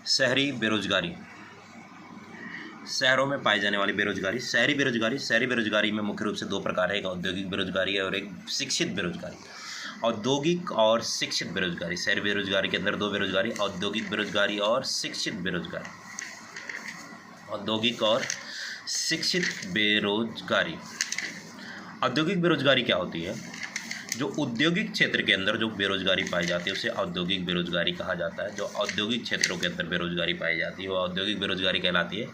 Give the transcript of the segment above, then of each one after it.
शहरी बेरोजगारी, शहरों में पाई जाने वाली बेरोजगारी। शहरी बेरोजगारी में मुख्य रूप से दो प्रकार है, एक औद्योगिक बेरोजगारी है और एक शिक्षित बेरोजगारी। औद्योगिक और शिक्षित बेरोजगारी, शहरी बेरोजगारी के अंदर दो बेरोजगारी, औद्योगिक बेरोजगारी और शिक्षित बेरोजगारी। औद्योगिक और शिक्षित बेरोजगारी। औद्योगिक बेरोजगारी क्या होती है? जो औद्योगिक क्षेत्र के अंदर जो बेरोजगारी पाई जाती है उसे औद्योगिक बेरोजगारी कहा जाता है। जो औद्योगिक क्षेत्रों के अंदर बेरोजगारी पाई जाती है वो औद्योगिक बेरोजगारी कहलाती है।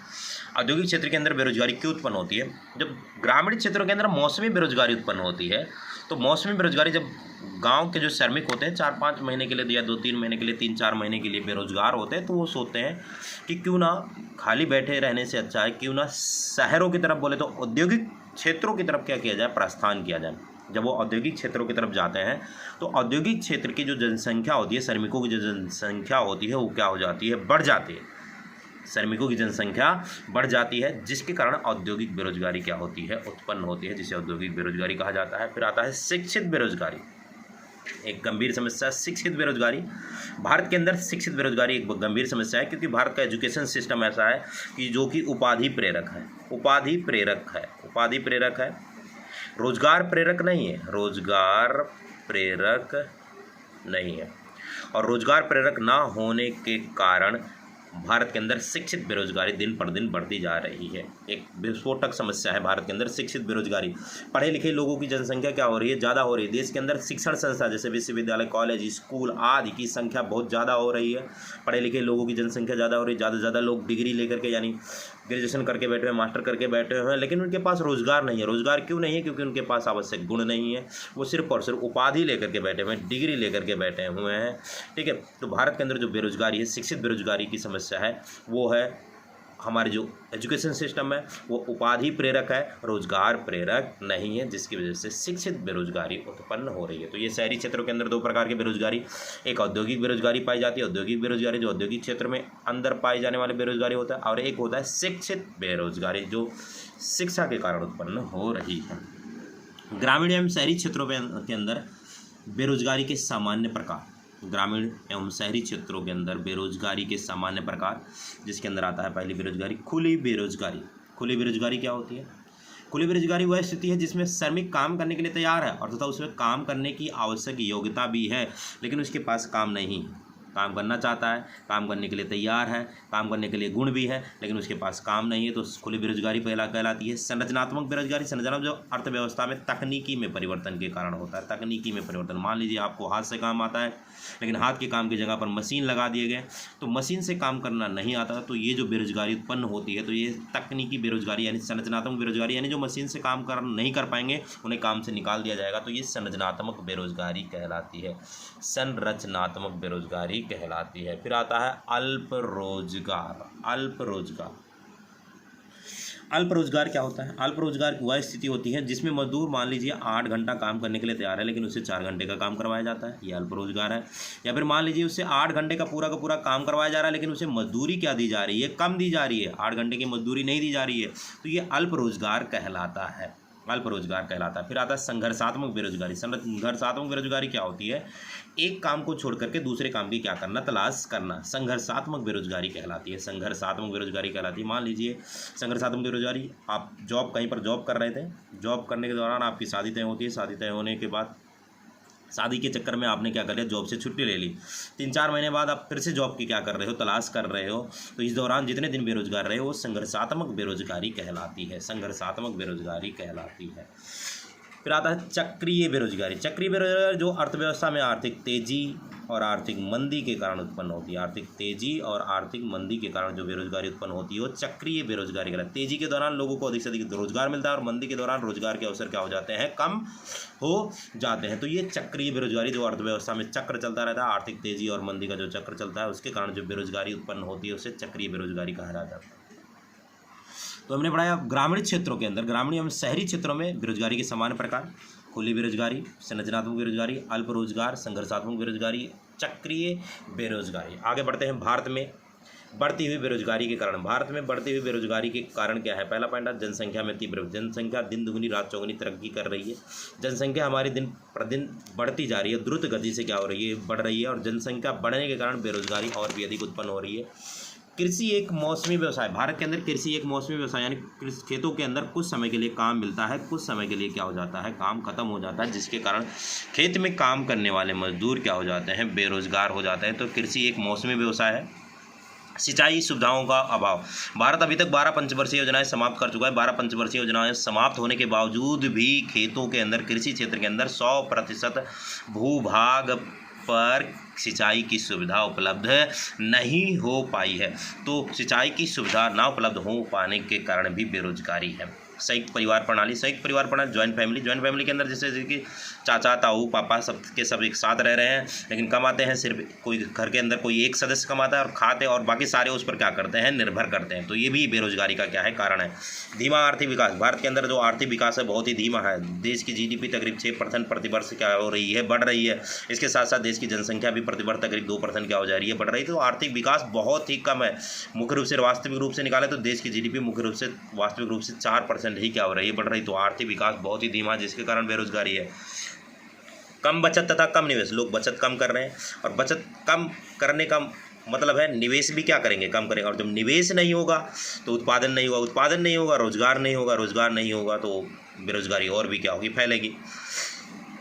औद्योगिक क्षेत्र के अंदर बेरोजगारी क्यों उत्पन्न होती है? जब ग्रामीण क्षेत्रों के अंदर मौसमी बेरोजगारी उत्पन्न होती है, तो मौसमी बेरोजगारी जब गांव के जो श्रमिक होते हैं 4-5 महीने के लिए या 2-3 महीने के लिए, 3-4 महीने के लिए बेरोजगार होते हैं, तो वो सोचते हैं कि क्यों ना खाली बैठे रहने से अच्छा है क्यों ना शहरों की तरफ, बोले तो औद्योगिक क्षेत्रों की तरफ क्या किया जाए, प्रस्थान किया जाए। जब वो औद्योगिक क्षेत्रों की तरफ जाते हैं तो औद्योगिक क्षेत्र की जो जनसंख्या होती है, श्रमिकों की जो जनसंख्या होती है वो क्या हो जाती है, बढ़ जाती है। श्रमिकों की जनसंख्या बढ़ जाती है, जिसके कारण औद्योगिक बेरोजगारी क्या होती है, उत्पन्न होती है, जिसे औद्योगिक बेरोजगारी कहा जाता है। फिर आता है शिक्षित बेरोजगारी, एक गंभीर समस्या। शिक्षित बेरोजगारी, भारत के अंदर शिक्षित बेरोजगारी एक गंभीर समस्या है, क्योंकि भारत का एजुकेशन सिस्टम ऐसा है कि जो कि उपाधि प्रेरक है, उपाधि प्रेरक है, रोजगार प्रेरक नहीं है, रोजगार प्रेरक नहीं है। और रोजगार प्रेरक ना होने के कारण भारत के अंदर शिक्षित बेरोजगारी दिन पर दिन बढ़ती जा रही है। एक विस्फोटक समस्या है भारत के अंदर शिक्षित बेरोजगारी। पढ़े लिखे लोगों की जनसंख्या क्या हो रही है, ज़्यादा हो रही है। देश के अंदर शिक्षण संस्था जैसे विश्वविद्यालय, कॉलेज, स्कूल आदि की संख्या बहुत ज़्यादा हो रही है। पढ़े लिखे लोगों की जनसंख्या ज़्यादा हो रही है, ज़्यादा से ज़्यादा लोग डिग्री लेकर के यानी ग्रेजुएशन करके बैठे हुए, मास्टर करके बैठे हुए हैं, लेकिन उनके पास रोजगार नहीं है। रोजगार क्यों नहीं है? क्योंकि उनके पास आवश्यक गुण नहीं है, वो सिर्फ और सिर्फ उपाधि लेकर के बैठे हुए हैं, डिग्री लेकर के बैठे हुए हैं। ठीक है, तो भारत के अंदर जो बेरोजगारी है, शिक्षित बेरोजगारी की समस्या है, वो है हमारे जो एजुकेशन सिस्टम है वो उपाधि प्रेरक है, रोजगार प्रेरक नहीं है, जिसकी वजह से शिक्षित बेरोजगारी उत्पन्न हो रही है। तो ये शहरी क्षेत्रों के अंदर दो प्रकार की बेरोजगारी, एक औद्योगिक बेरोजगारी पाई जाती है, औद्योगिक बेरोजगारी जो औद्योगिक क्षेत्र में अंदर पाई जाने वाली बेरोजगारी होता है, और एक होता है शिक्षित बेरोजगारी जो शिक्षा के कारण उत्पन्न हो रही है। ग्रामीण एवं शहरी क्षेत्रों के अंदर बेरोजगारी के सामान्य प्रकार, ग्रामीण एवं शहरी क्षेत्रों के अंदर बेरोजगारी के सामान्य प्रकार, जिसके अंदर आता है पहली बेरोजगारी खुली बेरोजगारी। खुली बेरोजगारी क्या होती है? खुली बेरोजगारी वह स्थिति है जिसमें श्रमिक काम करने के लिए तैयार है और तथा उसमें काम करने की आवश्यक योग्यता भी है, लेकिन उसके पास काम नहीं है। काम करना चाहता है, काम करने के लिए तैयार है, काम करने के लिए गुण भी है, लेकिन उसके पास काम नहीं है, तो खुली बेरोजगारी कहलाती है। संरचनात्मक बेरोजगारी, संरचना जो अर्थव्यवस्था में तकनीकी में परिवर्तन के कारण होता है। तकनीकी में परिवर्तन, मान लीजिए आपको हाथ से काम आता है, लेकिन हाथ के काम की जगह पर मशीन लगा दिए गए, तो मशीन से काम करना नहीं आता, तो ये जो बेरोजगारी उत्पन्न होती है, तो ये तकनीकी बेरोजगारी यानी संरचनात्मक बेरोजगारी, यानी जो मशीन से काम नहीं कर पाएंगे उन्हें काम से निकाल दिया जाएगा, तो ये संरचनात्मक बेरोजगारी कहलाती है, संरचनात्मक बेरोजगारी कहलाती है। फिर आता है अल्प रोजगार। अल्प रोजगार क्या होता है? अल्प रोजगार वह स्थिति होती है जिसमें मजदूर मान लीजिए 8 घंटा काम करने के लिए तैयार है, लेकिन उससे 4 घंटे का काम करवाया जाता है, ये अल्प रोजगार है। या फिर मान लीजिए उससे 8 घंटे का पूरा काम करवाया जा रहा है, लेकिन उसे मजदूरी क्या दी जा रही है, कम दी जा रही है, 8 घंटे की मजदूरी नहीं दी जा रही है, तो ये अल्प रोजगार कहलाता है, अल्प रोजगार कहलाता है। फिर आता है संघर्षात्मक बेरोजगारी। संघर्षात्मक बेरोजगारी क्या होती है? एक काम को छोड़ करके दूसरे काम की क्या करना, तलाश करना, संघर्षात्मक बेरोजगारी कहलाती है, संघर्षात्मक बेरोजगारी कहलाती है। मान लीजिए संघर्षात्मक बेरोजगारी, आप कहीं पर जॉब कर रहे थे, जॉब करने के दौरान आपकी शादी तय होती है, शादी तय होने के बाद शादी के चक्कर में आपने क्या कर लिया, जॉब से छुट्टी ले ली, 3-4 महीने बाद आप फिर से जॉब की क्या कर रहे हो, तलाश कर रहे हो, तो इस दौरान जितने दिन बेरोजगार रहे हो वो संघर्षात्मक बेरोजगारी कहलाती है, संघर्षात्मक बेरोजगारी कहलाती है। फिर आता है चक्रीय बेरोजगारी। चक्रीय बेरोजगारी जो अर्थव्यवस्था में आर्थिक तेजी और आर्थिक मंदी के कारण उत्पन्न होती है, आर्थिक तेजी और आर्थिक मंदी के कारण जो बेरोजगारी उत्पन्न होती है वो चक्रीय बेरोजगारी कहलाती है। तेजी के दौरान लोगों को अधिक से अधिक रोजगार मिलता है और मंदी के दौरान रोजगार के अवसर क्या हो जाते हैं, कम हो जाते हैं, तो ये चक्रीय बेरोजगारी जो अर्थव्यवस्था में चक्र चलता रहता है, आर्थिक तेजी और मंदी का जो चक्र चलता है उसके कारण जो बेरोजगारी उत्पन्न होती है उसे चक्रीय बेरोजगारी कहा जाता है। तो हमने पढ़ाया ग्रामीण क्षेत्रों के अंदर, ग्रामीण एवं शहरी क्षेत्रों में बेरोजगारी के सामान्य प्रकार, खुली बेरोजगारी, संरचनात्मक बेरोजगारी, अल्प रोजगार, संघर्षात्मक बेरोजगारी, चक्रीय बेरोजगारी। आगे बढ़ते हैं भारत में बढ़ती हुई बेरोजगारी के कारण, भारत में बढ़ती हुई बेरोजगारी के कारण क्या है? पहला पॉइंट है जनसंख्या में तीव्र, जनसंख्या दिन दुगनी रात चौगुनी तरक्की कर रही है। जनसंख्या हमारी दिन प्रतिदिन बढ़ती जा रही है, द्रुत गति से क्या हो रही है? बढ़ रही है। और जनसंख्या बढ़ने के कारण बेरोजगारी और भी अधिक उत्पन्न हो रही है। कृषि एक मौसमी व्यवसाय, भारत के अंदर कृषि एक मौसमी व्यवसाय, यानी खेतों के अंदर कुछ समय के लिए काम मिलता है, कुछ समय के लिए क्या हो जाता है? काम खत्म हो जाता है, जिसके कारण खेत में काम करने वाले मजदूर क्या हो जाते हैं? बेरोजगार हो जाते हैं। तो कृषि एक मौसमी व्यवसाय है। सिंचाई सुविधाओं का अभाव, भारत अभी तक 12 पंचवर्षीय योजनाएं समाप्त कर चुका है। 12 पंचवर्षीय योजनाएं समाप्त होने के बावजूद भी खेतों के अंदर, कृषि क्षेत्र के अंदर 100% भूभाग पर सिंचाई की सुविधा उपलब्ध नहीं हो पाई है। तो सिंचाई की सुविधा ना उपलब्ध हो पाने के कारण भी बेरोजगारी है। संयुक्त परिवार प्रणाली, संयुक्त परिवार प्रणाली, जॉइंट फैमिली, जॉइंट फैमिली के अंदर जैसे कि चाचा ताऊ पापा सब के सब एक साथ रह रहे हैं, लेकिन कमाते हैं सिर्फ कोई, घर के अंदर कोई एक सदस्य कमाता है और खाते, और बाकी सारे उस पर क्या करते हैं? निर्भर करते हैं। तो ये भी बेरोजगारी का क्या है? कारण है। धीमा आर्थिक विकास, भारत के अंदर जो आर्थिक विकास है बहुत ही धीमा है। देश की GDP तकरीब 6% प्रतिवर्ष क्या हो रही है? बढ़ रही है। इसके साथ साथ देश की जनसंख्या भी प्रतिवर्ष तकरीब 2% क्या हो जा रही है? बढ़ रही है। तो आर्थिक विकास बहुत ही कम है। मुख्य रूप से वास्तविक रूप से निकाले तो देश की GDP मुख्य रूप से वास्तविक रूप से 4% ही क्या हो रही है? बढ़ रही। तो आर्थिक विकास बहुत ही धीमा, जिसके कारण बेरोजगारी है। कम बचत तथा कम निवेश, लोग बचत कम कर रहे हैं, और बचत कम करने का मतलब है निवेश भी क्या करेंगे? कम करेंगे। और जब निवेश नहीं होगा तो उत्पादन नहीं होगा, उत्पादन नहीं होगा, रोजगार नहीं होगा, रोजगार नहीं होगा तो बेरोजगारी और भी क्या होगी? फैलेगी।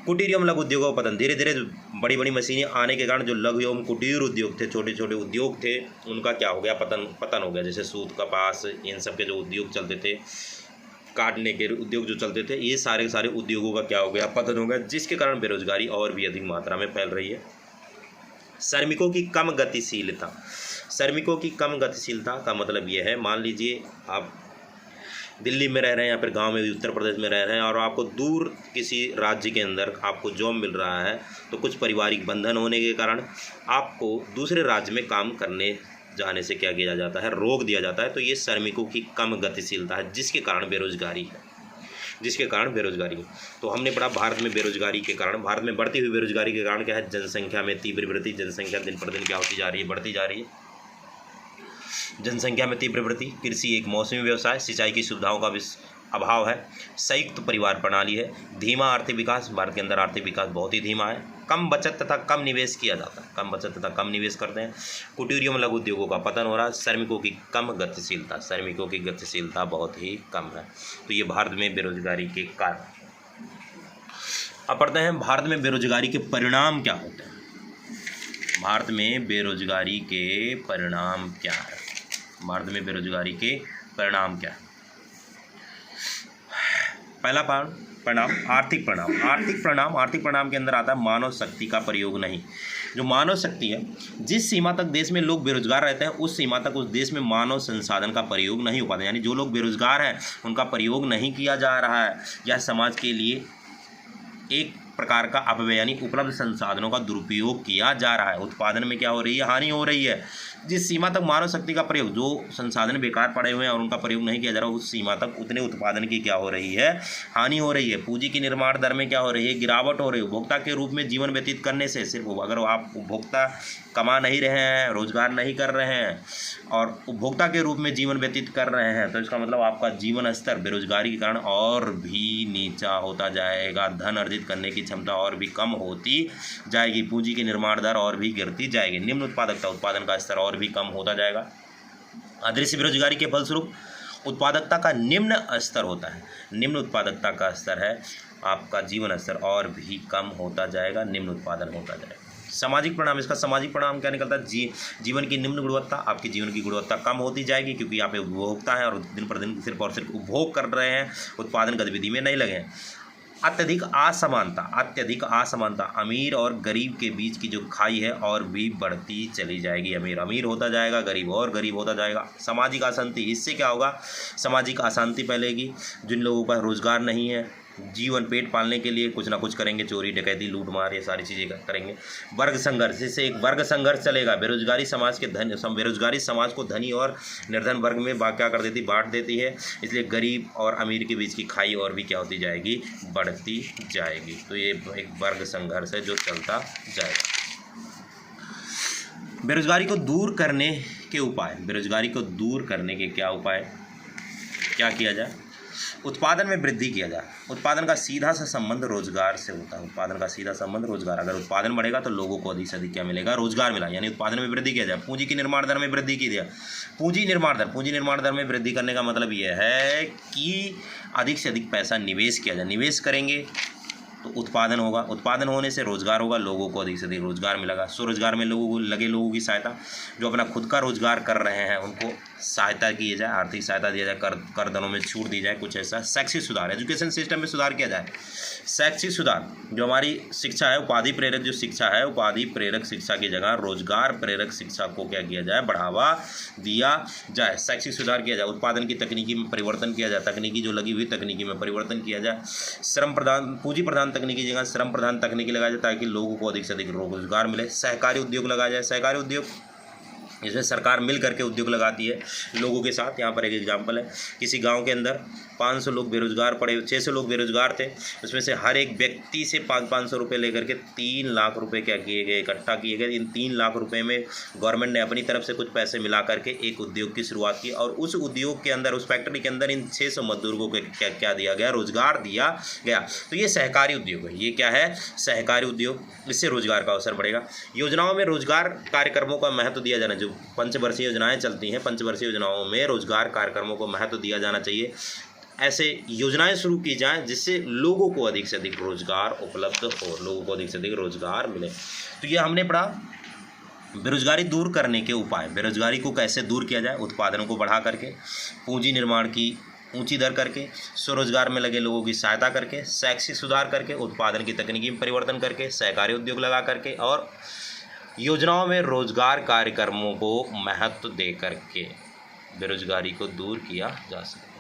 कुटीर एवं लघु उद्योगों का पतन, धीरे धीरे बड़ी बड़ी मशीनें आने के कारण जो लघु एवं कुटीर उद्योग थे, छोटे छोटे उद्योग थे, उनका क्या हो गया? पतन हो गया। जैसे सूत, कपास, इन सब के जो उद्योग चलते थे, काटने के उद्योग जो चलते थे, ये सारे सारे उद्योगों का क्या हो गया? पतन हो गया, जिसके कारण बेरोजगारी और भी अधिक मात्रा में फैल रही है। श्रमिकों की कम गतिशीलता, श्रमिकों की कम गतिशीलता का मतलब ये है, मान लीजिए आप दिल्ली में रह रहे हैं या फिर गांव में, उत्तर प्रदेश में रह रहे हैं, और आपको दूर किसी राज्य के अंदर आपको जॉब मिल रहा है, तो कुछ पारिवारिक बंधन होने के कारण आपको दूसरे राज्य में काम करने जाने से क्या किया जाता है? रोक दिया जाता है। तो ये श्रमिकों की कम गतिशीलता है, जिसके कारण बेरोजगारी है, जिसके कारण बेरोजगारी है। तो हमने पढ़ा भारत में बेरोजगारी के कारण, भारत में बढ़ती हुई बेरोजगारी के कारण क्या है? जनसंख्या में तीव्र वृद्धि, जनसंख्या दिन प्रतिदिन क्या होती जा रही है? बढ़ती जा रही है। जनसंख्या में तीव्र वृद्धि, कृषि एक मौसमी व्यवसाय, सिंचाई की सुविधाओं का अभाव है, संयुक्त परिवार प्रणाली है, धीमा आर्थिक विकास, भारत के अंदर आर्थिक विकास बहुत ही धीमा है, कम बचत तथा कम निवेश किया जाता है, कम बचत तथा कम निवेश करते हैं, कुटीर एवं लघु उद्योगों का पतन हो रहा है, श्रमिकों की कम गतिशीलता, श्रमिकों की गतिशीलता बहुत ही कम है। तो ये भारत में बेरोजगारी के कारण। अब पढ़ते हैं भारत में बेरोजगारी के परिणाम क्या होते हैं। भारत में बेरोजगारी के परिणाम क्या है? भारत में बेरोजगारी के परिणाम क्या है? पहला परिणाम आर्थिक परिणाम, आर्थिक परिणाम के अंदर आता है मानव शक्ति का प्रयोग नहीं। जो मानव शक्ति है, जिस सीमा तक देश में लोग बेरोजगार रहते हैं, उस सीमा तक उस देश में मानव संसाधन का प्रयोग नहीं हो पाता। यानी जो लोग बेरोजगार हैं उनका प्रयोग नहीं किया जा रहा है, यह समाज के लिए एक प्रकार का अपव्यय, यानी उपलब्ध संसाधनों का दुरुपयोग किया जा रहा है। उत्पादन में क्या हो रही है? हानि हो रही है। जिस सीमा तक मानव शक्ति का प्रयोग, जो संसाधन बेकार पड़े हुए हैं और उनका प्रयोग नहीं किया जा रहा, उस सीमा तक उतने उत्पादन की क्या हो रही है? हानि हो रही है। पूंजी की निर्माण दर में क्या हो रही है? गिरावट हो रही है। उपभोक्ता के रूप में जीवन व्यतीत करने से, सिर्फ अगर आप उपभोक्ता कमा नहीं रहे हैं, रोजगार नहीं कर रहे हैं और उपभोक्ता के रूप में जीवन व्यतीत कर रहे हैं, तो इसका मतलब आपका जीवन स्तर बेरोजगारी के कारण और भी नीचा होता जाएगा। धन अर्जित करने की क्षमता और भी कम होती जाएगी। पूंजी की निर्माण दर और भी गिरती जाएगी। निम्न उत्पादकता, उत्पादन का स्तर और भी कम होता जाएगा। अदृश्य बेरोजगारी के फलस्वरूप उत्पादकता का निम्न स्तर होता है। निम्न उत्पादकता का स्तर है, आपका जीवन स्तर और भी कम होता जाएगा, निम्न उत्पादन होता जाएगा। सामाजिक परिणाम, इसका सामाजिक परिणाम क्या निकलता है? जीवन की निम्न गुणवत्ता, आपकी जीवन की गुणवत्ता कम होती जाएगी, क्योंकि आप उपभोक्ता हैं और दिन पर दिन सिर्फ और सिर्फ उपभोग कर रहे हैं, उत्पादन गतिविधि में नहीं लगे हैं। अत्यधिक असमानता, अमीर और गरीब के बीच की जो खाई है और भी बढ़ती चली जाएगी। अमीर अमीर होता जाएगा, गरीब और गरीब होता जाएगा। सामाजिक अशांति, इससे क्या होगा? सामाजिक अशांति फैलेगी। जिन लोगों का रोजगार नहीं है, जीवन पेट पालने के लिए कुछ ना कुछ करेंगे, चोरी डकैती लूटमार ये सारी चीज़ें करेंगे। वर्ग संघर्ष, इससे एक वर्ग संघर्ष चलेगा। बेरोजगारी समाज को धनी और निर्धन वर्ग में क्या कर देती? बांट देती है। इसलिए गरीब और अमीर के बीच की खाई और भी क्या होती जाएगी? बढ़ती जाएगी। तो ये एक वर्ग संघर्ष है जो चलता जाएगा। बेरोजगारी को दूर करने के उपाय, बेरोजगारी को दूर करने के क्या उपाय, क्या किया जाए? उत्पादन में वृद्धि किया जाए। उत्पादन का सीधा सा संबंध रोजगार से होता है। उत्पादन का सीधा संबंध रोजगार। अगर उत्पादन बढ़ेगा तो लोगों को अधिक से अधिक क्या मिलेगा? रोजगार मिला, यानी उत्पादन में वृद्धि किया जाए। पूंजी की निर्माण दर में वृद्धि की जाए। पूंजी निर्माण दर में वृद्धि करने का मतलब यह है कि अधिक से अधिक पैसा निवेश किया जाए। निवेश करेंगे तो उत्पादन होगा, उत्पादन होने से रोजगार होगा, लोगों को अधिक से अधिक रोजगार मिलेगा। स्वरोजगार में लोगों की सहायता, जो अपना खुद का रोजगार कर रहे हैं उनको सहायता की जाए, आर्थिक सहायता दिया जाए, कर दरों में छूट दी जाए, कुछ ऐसा। शैक्षिक सुधार, एजुकेशन सिस्टम में सुधार किया जाए। शैक्षिक सुधार, जो हमारी शिक्षा है, उपाधि प्रेरक जो शिक्षा है, उपाधि प्रेरक शिक्षा की जगह रोजगार प्रेरक शिक्षा को क्या किया जाए? बढ़ावा दिया जाए। शैक्षिक सुधार किया जाए। उत्पादन की तकनीकी में परिवर्तन किया जाए, तकनीकी जो लगी हुई तकनीकी में परिवर्तन किया जाए। श्रम प्रधान, पूंजी प्रधान तकनीकी की जगह श्रम प्रधान तकनीकी लगाया जाए ताकि लोगों को अधिक से अधिक रोजगार मिले। सहकारी उद्योग लगाया जाए। सहकारी उद्योग, इसमें सरकार मिल करके उद्योग लगाती है लोगों के साथ। यहाँ पर एक एग्जांपल है, किसी गांव के अंदर 500 लोग बेरोजगार पड़े, 600 लोग बेरोजगार थे, उसमें से हर एक व्यक्ति से 500 रुपये लेकर के 3 लाख रुपए क्या किए गए? इकट्ठा किए गए। इन 3 लाख रुपए में गवर्नमेंट ने अपनी तरफ से कुछ पैसे मिला करके एक उद्योग की शुरुआत की, और उस उद्योग के अंदर, उस फैक्ट्री के अंदर इन 600 मजदूरों को क्या दिया गया? रोजगार दिया गया। तो ये सहकारी उद्योग है। ये क्या है? सहकारी उद्योग। इससे रोजगार का अवसर बढ़ेगा। योजनाओं में रोजगार कार्यक्रमों का महत्व दिया जाना। जो पंचवर्षीय योजनाएं चलती हैं, पंचवर्षीय योजनाओं में रोजगार कार्यक्रमों को महत्व दिया जाना चाहिए। ऐसे योजनाएं शुरू की जाएं जिससे लोगों को अधिक से अधिक रोजगार उपलब्ध हो, लोगों को अधिक से अधिक रोजगार मिले। तो ये हमने पढ़ा बेरोजगारी दूर करने के उपाय। बेरोजगारी को कैसे दूर किया जाए? उत्पादन को बढ़ा करके, पूंजी निर्माण की ऊंची दर करके, स्वरोजगार में लगे लोगों की सहायता करके, शैक्षिक सुधार करके, उत्पादन की तकनीकी में परिवर्तन करके, सहकारी उद्योग लगा करके, और योजनाओं में रोजगार कार्यक्रमों को महत्व दे करके बेरोजगारी को दूर किया जा सकता है।